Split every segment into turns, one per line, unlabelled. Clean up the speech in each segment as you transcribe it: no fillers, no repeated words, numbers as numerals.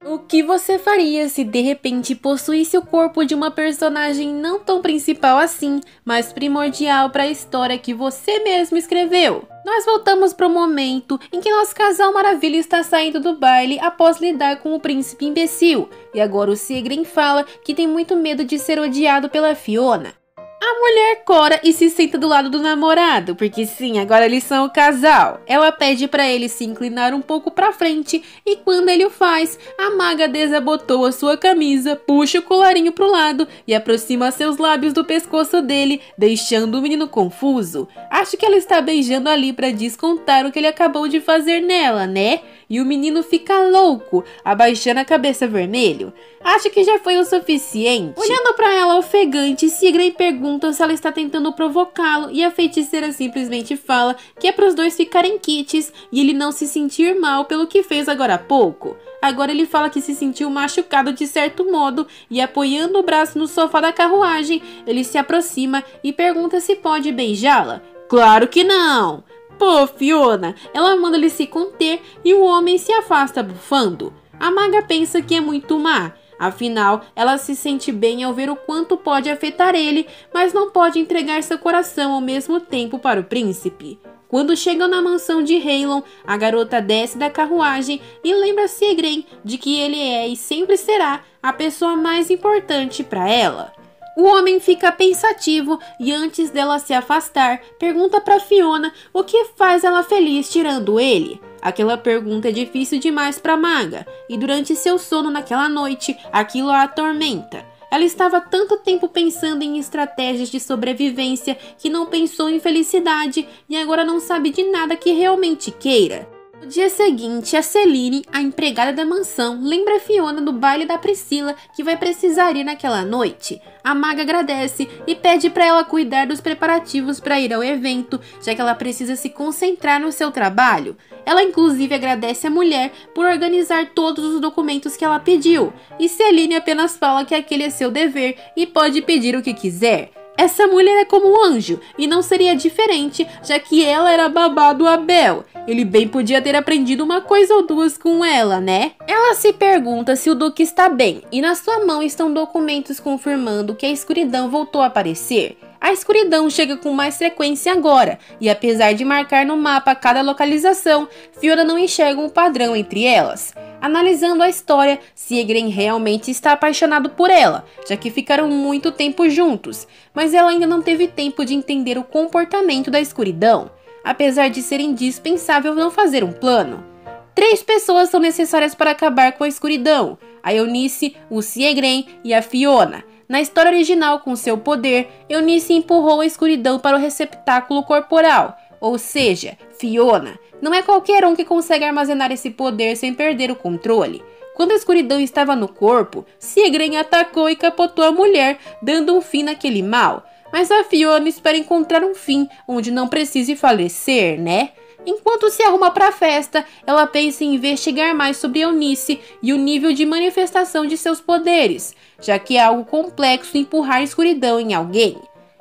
O que você faria se de repente possuísse o corpo de uma personagem não tão principal assim, mas primordial para a história que você mesmo escreveu? Nós voltamos para o momento em que nosso casal maravilha está saindo do baile após lidar com o príncipe imbecil, e agora o Siegren fala que tem muito medo de ser odiado pela Fiona. A mulher cora e se senta do lado do namorado, porque sim, agora eles são o casal. Ela pede para ele se inclinar um pouco para frente e quando ele o faz, a maga desabotou a sua camisa, puxa o colarinho pro lado e aproxima seus lábios do pescoço dele, deixando o menino confuso. Acho que ela está beijando ali para descontar o que ele acabou de fazer nela, né? E o menino fica louco, abaixando a cabeça vermelho. Acho que já foi o suficiente. Olhando para ela ofegante, Siegren pergunta se ela está tentando provocá-lo e a feiticeira simplesmente fala que é para os dois ficarem quites e ele não se sentir mal pelo que fez agora há pouco. Agora ele fala que se sentiu machucado de certo modo e apoiando o braço no sofá da carruagem, ele se aproxima e pergunta se pode beijá-la. Claro que não! Pô, Fiona, ela manda ele se conter e o homem se afasta bufando. A maga pensa que é muito má. Afinal, ela se sente bem ao ver o quanto pode afetar ele, mas não pode entregar seu coração ao mesmo tempo para o príncipe. Quando chegam na mansão de Heilon, a garota desce da carruagem e lembra Siegren de que ele é e sempre será a pessoa mais importante para ela. O homem fica pensativo e antes dela se afastar, pergunta para Fiona o que faz ela feliz tirando ele. Aquela pergunta é difícil demais para Maga, e durante seu sono naquela noite, aquilo a atormenta. Ela estava tanto tempo pensando em estratégias de sobrevivência que não pensou em felicidade e agora não sabe de nada que realmente queira. No dia seguinte, a Celine, a empregada da mansão, lembra Fiona do baile da Priscila que vai precisar ir naquela noite. A maga agradece e pede para ela cuidar dos preparativos para ir ao evento, já que ela precisa se concentrar no seu trabalho. Ela inclusive agradece a mulher por organizar todos os documentos que ela pediu, e Celine apenas fala que aquele é seu dever e pode pedir o que quiser. Essa mulher é como um anjo, e não seria diferente, já que ela era babá do Abel. Ele bem podia ter aprendido uma coisa ou duas com ela, né? Ela se pergunta se o Duque está bem, e na sua mão estão documentos confirmando que a escuridão voltou a aparecer. A escuridão chega com mais frequência agora, e apesar de marcar no mapa cada localização, Fiona não enxerga um padrão entre elas. Analisando a história, Siegren realmente está apaixonado por ela, já que ficaram muito tempo juntos, mas ela ainda não teve tempo de entender o comportamento da escuridão, apesar de ser indispensável não fazer um plano. 3 pessoas são necessárias para acabar com a escuridão: a Eunice, o Siegren e a Fiona. Na história original, com seu poder, Eunice empurrou a escuridão para o receptáculo corporal, ou seja, Fiona. Não é qualquer um que consegue armazenar esse poder sem perder o controle. Quando a escuridão estava no corpo, Siegren atacou e capotou a mulher, dando um fim naquele mal. Mas a Fiona espera encontrar um fim onde não precise falecer, né? Enquanto se arruma para a festa, ela pensa em investigar mais sobre Eunice e o nível de manifestação de seus poderes, já que é algo complexo empurrar a escuridão em alguém.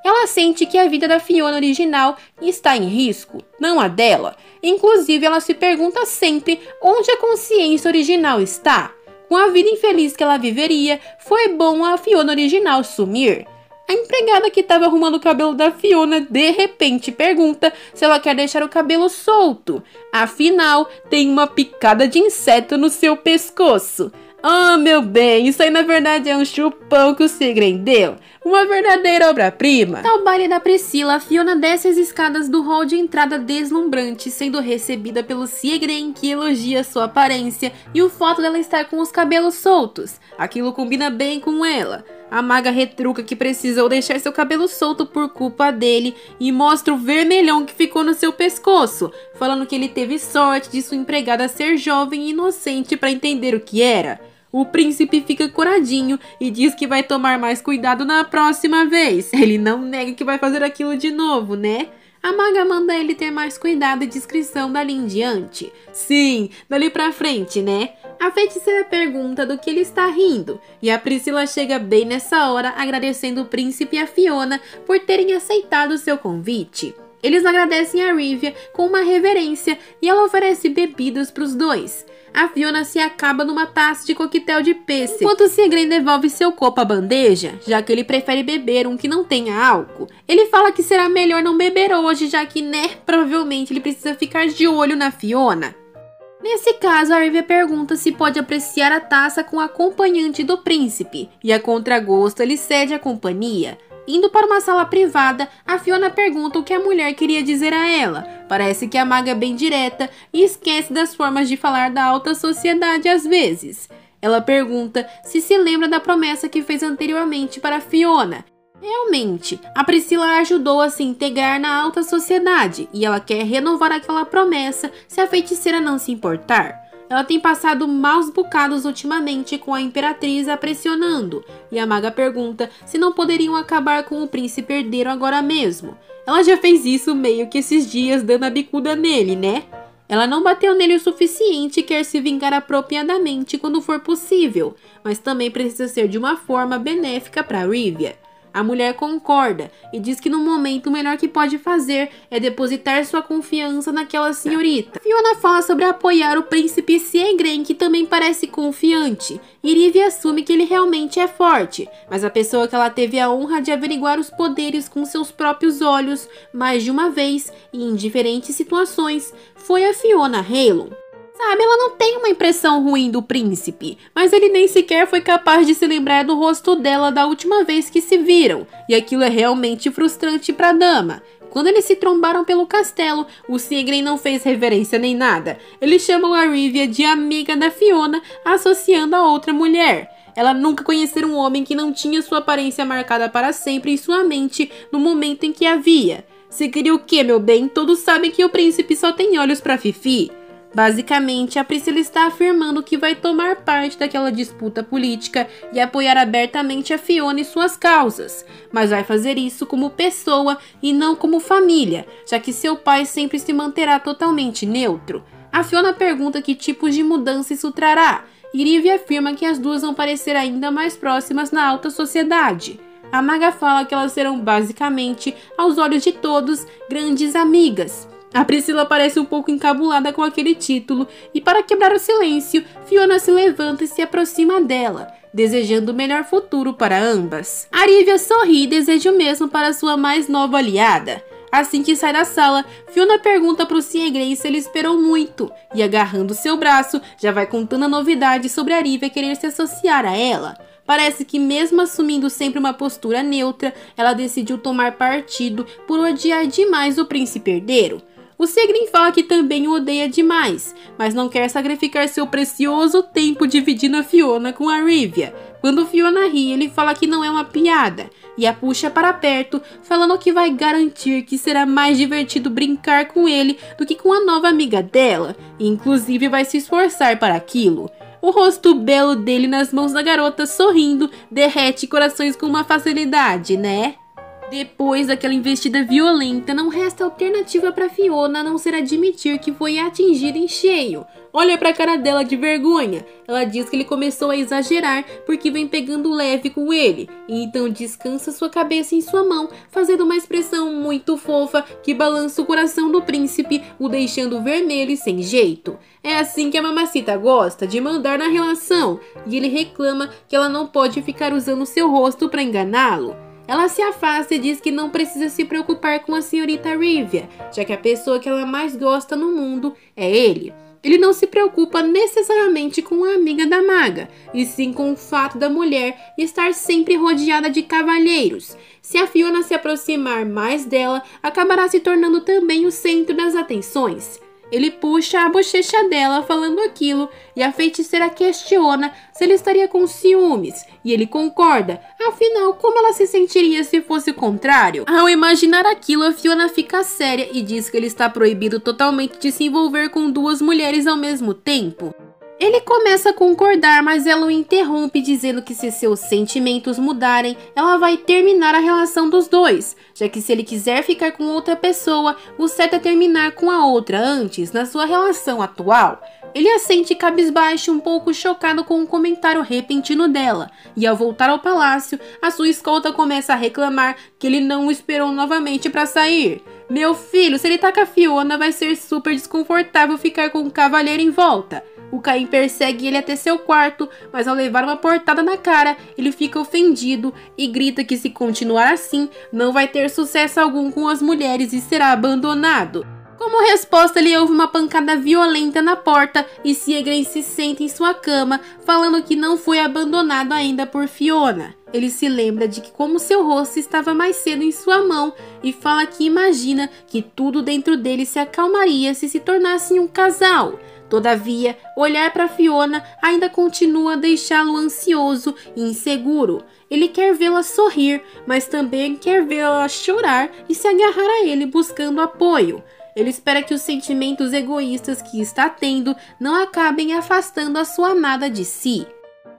Ela sente que a vida da Fiona original está em risco, não a dela. Inclusive, ela se pergunta sempre onde a consciência original está. Com a vida infeliz que ela viveria, foi bom a Fiona original sumir. A empregada que estava arrumando o cabelo da Fiona de repente pergunta se ela quer deixar o cabelo solto. Afinal, tem uma picada de inseto no seu pescoço. Ah, meu bem, isso aí na verdade é um chupão que o Siegren deu. Uma verdadeira obra-prima. Ao baile da Priscila, a Fiona desce as escadas do hall de entrada deslumbrante, sendo recebida pelo Siegren, que elogia sua aparência e o fato dela estar com os cabelos soltos. Aquilo combina bem com ela. A maga retruca que precisou deixar seu cabelo solto por culpa dele e mostra o vermelhão que ficou no seu pescoço, falando que ele teve sorte de sua empregada ser jovem e inocente para entender o que era. O príncipe fica coradinho e diz que vai tomar mais cuidado na próxima vez. Ele não nega que vai fazer aquilo de novo, né? A maga manda ele ter mais cuidado e discrição dali em diante. Sim, dali pra frente, né? A feiticeira pergunta do que ele está rindo, e a Priscila chega bem nessa hora agradecendo o príncipe e a Fiona por terem aceitado seu convite. Eles agradecem a Rivia com uma reverência e ela oferece bebidas para os dois. a Fiona se acaba numa taça de coquetel de pêssego, enquanto Segren devolve seu copo à bandeja, já que ele prefere beber um que não tenha álcool. Ele fala que será melhor não beber hoje, já que, provavelmente ele precisa ficar de olho na Fiona. Nesse caso, a Arivia pergunta se pode apreciar a taça com o acompanhante do príncipe, e a contragosto ele cede a companhia. Indo para uma sala privada, a Fiona pergunta o que a mulher queria dizer a ela. Parece que a maga é bem direta e esquece das formas de falar da alta sociedade às vezes. Ela pergunta se lembra da promessa que fez anteriormente para Fiona. Realmente, a Priscila ajudou a se integrar na alta sociedade e ela quer renovar aquela promessa se a feiticeira não se importar. Ela tem passado maus bocados ultimamente com a Imperatriz a pressionando, e a maga pergunta se não poderiam acabar com o príncipe herdeiro agora mesmo. Ela já fez isso meio que esses dias dando a bicuda nele, né? Ela não bateu nele o suficiente e quer se vingar apropriadamente quando for possível, mas também precisa ser de uma forma benéfica para Arivia. A mulher concorda e diz que no momento o melhor que pode fazer é depositar sua confiança naquela senhorita. Fiona fala sobre apoiar o príncipe Segren, que também parece confiante. Arivia assume que ele realmente é forte, mas a pessoa que ela teve a honra de averiguar os poderes com seus próprios olhos mais de uma vez e em diferentes situações foi a Fiona Halon. Sabe, ela não tem uma impressão ruim do príncipe, mas ele nem sequer foi capaz de se lembrar do rosto dela da última vez que se viram, e aquilo é realmente frustrante para a dama. Quando eles se trombaram pelo castelo, o Segren não fez reverência nem nada. Eles chamam a Arivia de amiga da Fiona, associando a outra mulher. Ela nunca conhecera um homem que não tinha sua aparência marcada para sempre em sua mente no momento em que a via. Você queria o quê, meu bem? Todos sabem que o príncipe só tem olhos para Fifi. Basicamente, a Priscila está afirmando que vai tomar parte daquela disputa política e apoiar abertamente a Fiona e suas causas, mas vai fazer isso como pessoa e não como família, já que seu pai sempre se manterá totalmente neutro. A Fiona pergunta que tipos de mudança isso trará, e Arivia afirma que as duas vão parecer ainda mais próximas na alta sociedade. A maga fala que elas serão basicamente, aos olhos de todos, grandes amigas. A Priscila parece um pouco encabulada com aquele título e, para quebrar o silêncio, Fiona se levanta e se aproxima dela, desejando o melhor futuro para ambas. Arivia sorri e deseja o mesmo para sua mais nova aliada. Assim que sai da sala, Fiona pergunta para o Segren se ele esperou muito e, agarrando seu braço, já vai contando a novidade sobre Arivia querer se associar a ela. Parece que mesmo assumindo sempre uma postura neutra, ela decidiu tomar partido por odiar demais o príncipe herdeiro. O Segren fala que também o odeia demais, mas não quer sacrificar seu precioso tempo dividindo a Fiona com a Arivia. Quando Fiona ri, ele fala que não é uma piada e a puxa para perto, falando que vai garantir que será mais divertido brincar com ele do que com a nova amiga dela, e inclusive vai se esforçar para aquilo. O rosto belo dele nas mãos da garota sorrindo derrete corações com uma facilidade, né? Depois daquela investida violenta, não resta alternativa para Fiona a não ser admitir que foi atingida em cheio. Olha pra cara dela de vergonha. Ela diz que ele começou a exagerar porque vem pegando leve com ele. E então descansa sua cabeça em sua mão, fazendo uma expressão muito fofa que balança o coração do príncipe, o deixando vermelho e sem jeito. É assim que a mamacita gosta, de mandar na relação. E ele reclama que ela não pode ficar usando seu rosto para enganá-lo. Ela se afasta e diz que não precisa se preocupar com a senhorita Arivia, já que a pessoa que ela mais gosta no mundo é ele. Ele não se preocupa necessariamente com a amiga da maga, e sim com o fato da mulher estar sempre rodeada de cavalheiros. Se a Fiona se aproximar mais dela, acabará se tornando também o centro das atenções. Ele puxa a bochecha dela falando aquilo e a feiticeira questiona se ele estaria com ciúmes e ele concorda, afinal como ela se sentiria se fosse o contrário? Ao imaginar aquilo, a Fiona fica séria e diz que ele está proibido totalmente de se envolver com duas mulheres ao mesmo tempo. Ele começa a concordar, mas ela o interrompe dizendo que se seus sentimentos mudarem, ela vai terminar a relação dos dois, já que se ele quiser ficar com outra pessoa, o certo é terminar com a outra antes, na sua relação atual. Ele assente cabisbaixo, um pouco chocado com um comentário repentino dela, e ao voltar ao palácio, a sua escolta começa a reclamar que ele não o esperou novamente para sair. Meu filho, se ele tá com a Fiona, vai ser super desconfortável ficar com um cavalheiro em volta. O Caim persegue ele até seu quarto, mas ao levar uma portada na cara, ele fica ofendido e grita que se continuar assim, não vai ter sucesso algum com as mulheres e será abandonado. Como resposta, ele ouve uma pancada violenta na porta e Siegren se senta em sua cama, falando que não foi abandonado ainda por Fiona. Ele se lembra de que como seu rosto estava mais cedo em sua mão e fala que imagina que tudo dentro dele se acalmaria se tornassem um casal. Todavia, olhar para Fiona ainda continua a deixá-lo ansioso e inseguro. Ele quer vê-la sorrir, mas também quer vê-la chorar e se agarrar a ele buscando apoio. Ele espera que os sentimentos egoístas que está tendo não acabem afastando a sua amada de si.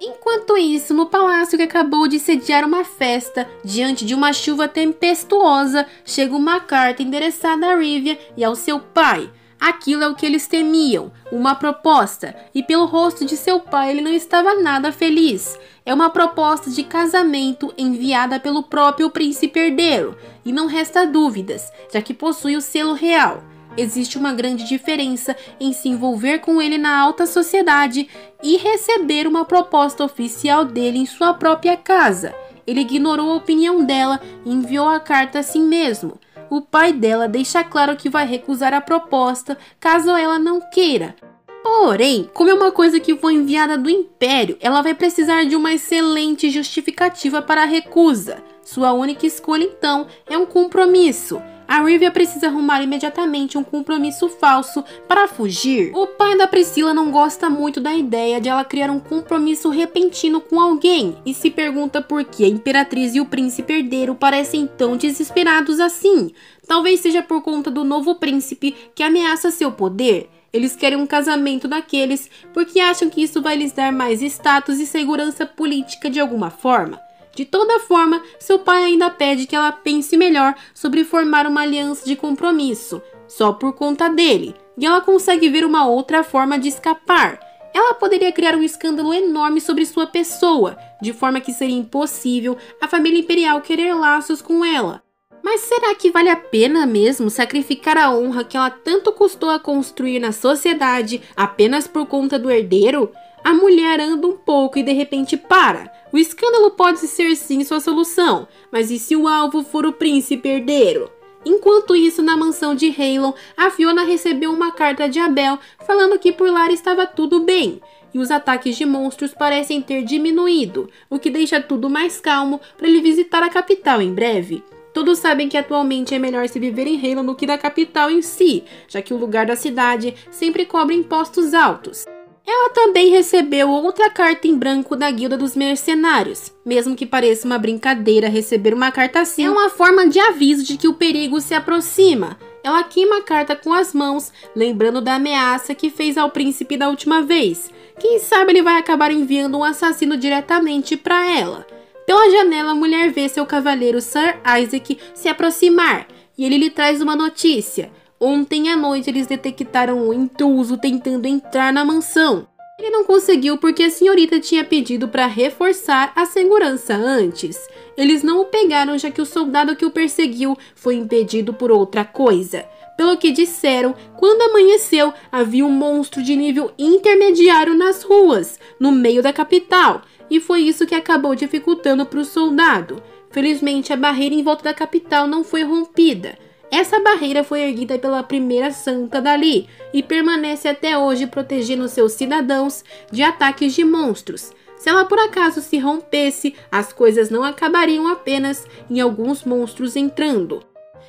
Enquanto isso, no palácio que acabou de sediar uma festa, diante de uma chuva tempestuosa, chega uma carta endereçada a Rivia e ao seu pai. Aquilo é o que eles temiam, uma proposta, e pelo rosto de seu pai ele não estava nada feliz. É uma proposta de casamento enviada pelo próprio príncipe herdeiro, e não resta dúvidas, já que possui o selo real. Existe uma grande diferença em se envolver com ele na alta sociedade e receber uma proposta oficial dele em sua própria casa. Ele ignorou a opinião dela e enviou a carta assim mesmo. O pai dela deixa claro que vai recusar a proposta caso ela não queira. Porém, como é uma coisa que foi enviada do Império, ela vai precisar de uma excelente justificativa para a recusa. Sua única escolha, então, é um compromisso. A Rivia precisa arrumar imediatamente um compromisso falso para fugir. O pai da Priscila não gosta muito da ideia de ela criar um compromisso repentino com alguém e se pergunta por que a Imperatriz e o príncipe herdeiro parecem tão desesperados assim. Talvez seja por conta do novo príncipe que ameaça seu poder. Eles querem um casamento daqueles porque acham que isso vai lhes dar mais status e segurança política de alguma forma. De toda forma, seu pai ainda pede que ela pense melhor sobre formar uma aliança de compromisso, só por conta dele, e ela consegue ver uma outra forma de escapar. Ela poderia criar um escândalo enorme sobre sua pessoa, de forma que seria impossível a família imperial querer laços com ela. Mas será que vale a pena mesmo sacrificar a honra que ela tanto custou a construir na sociedade apenas por conta do herdeiro? A mulher anda um pouco e de repente para. O escândalo pode ser sim sua solução, mas e se o alvo for o príncipe herdeiro? Enquanto isso, na mansão de Haylon, a Fiona recebeu uma carta de Abel falando que por lá estava tudo bem, e os ataques de monstros parecem ter diminuído, o que deixa tudo mais calmo para ele visitar a capital em breve. Todos sabem que atualmente é melhor se viver em Haylon do que na capital em si, já que o lugar da cidade sempre cobra impostos altos. Ela também recebeu outra carta em branco da Guilda dos Mercenários. Mesmo que pareça uma brincadeira receber uma carta assim, é uma forma de aviso de que o perigo se aproxima. Ela queima a carta com as mãos, lembrando da ameaça que fez ao príncipe da última vez. Quem sabe ele vai acabar enviando um assassino diretamente para ela. Pela janela, a mulher vê seu cavaleiro Sir Isaac se aproximar e ele lhe traz uma notícia. Ontem à noite eles detectaram um intruso tentando entrar na mansão. Ele não conseguiu porque a senhorita tinha pedido para reforçar a segurança antes. Eles não o pegaram já que o soldado que o perseguiu foi impedido por outra coisa. Pelo que disseram, quando amanheceu, havia um monstro de nível intermediário nas ruas, no meio da capital. E foi isso que acabou dificultando para o soldado. Felizmente, a barreira em volta da capital não foi rompida. Essa barreira foi erguida pela primeira santa dali e permanece até hoje protegendo seus cidadãos de ataques de monstros. Se ela por acaso se rompesse, as coisas não acabariam apenas em alguns monstros entrando.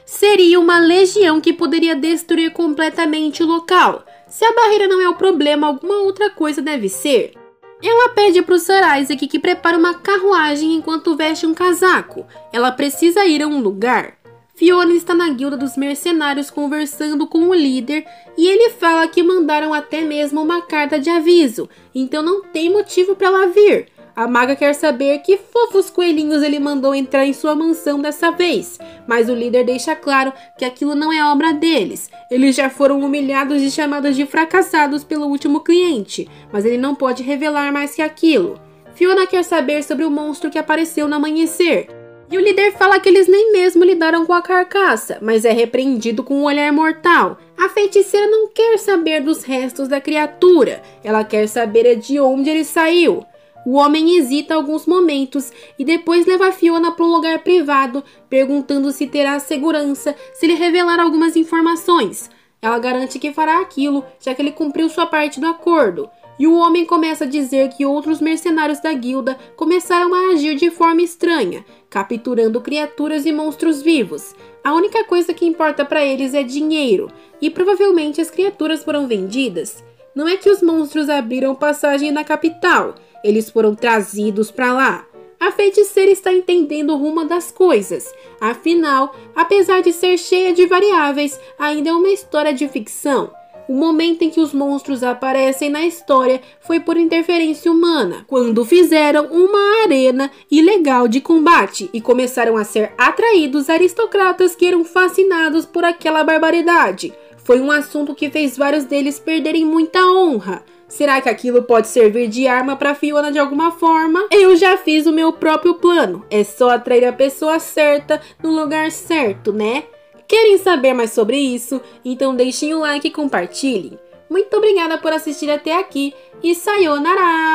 Seria uma legião que poderia destruir completamente o local. Se a barreira não é o problema, alguma outra coisa deve ser. Ela pede para o Sir Isaac que prepare uma carruagem enquanto veste um casaco. Ela precisa ir a um lugar. Fiona está na Guilda dos Mercenários conversando com o líder e ele fala que mandaram até mesmo uma carta de aviso, então não tem motivo para ela vir. A maga quer saber que fofos coelhinhos ele mandou entrar em sua mansão dessa vez, mas o líder deixa claro que aquilo não é obra deles. Eles já foram humilhados e chamados de fracassados pelo último cliente, mas ele não pode revelar mais que aquilo. Fiona quer saber sobre o monstro que apareceu no amanhecer. E o líder fala que eles nem mesmo lidaram com a carcaça, mas é repreendido com um olhar mortal. A feiticeira não quer saber dos restos da criatura, ela quer saber de onde ele saiu. O homem hesita alguns momentos e depois leva a Fiona para um lugar privado, perguntando se terá segurança se lhe revelar algumas informações. Ela garante que fará aquilo, já que ele cumpriu sua parte do acordo. E o homem começa a dizer que outros mercenários da guilda começaram a agir de forma estranha, capturando criaturas e monstros vivos. A única coisa que importa para eles é dinheiro, e provavelmente as criaturas foram vendidas. Não é que os monstros abriram passagem na capital, eles foram trazidos para lá. A feiticeira está entendendo o rumo das coisas. Afinal, apesar de ser cheia de variáveis, ainda é uma história de ficção. O momento em que os monstros aparecem na história foi por interferência humana, quando fizeram uma arena ilegal de combate e começaram a ser atraídos aristocratas que eram fascinados por aquela barbaridade. Foi um assunto que fez vários deles perderem muita honra. Será que aquilo pode servir de arma para Fiona de alguma forma? Eu já fiz o meu próprio plano. É só atrair a pessoa certa no lugar certo, né? Querem saber mais sobre isso? Então deixem o like e compartilhem. Muito obrigada por assistir até aqui e sayonara!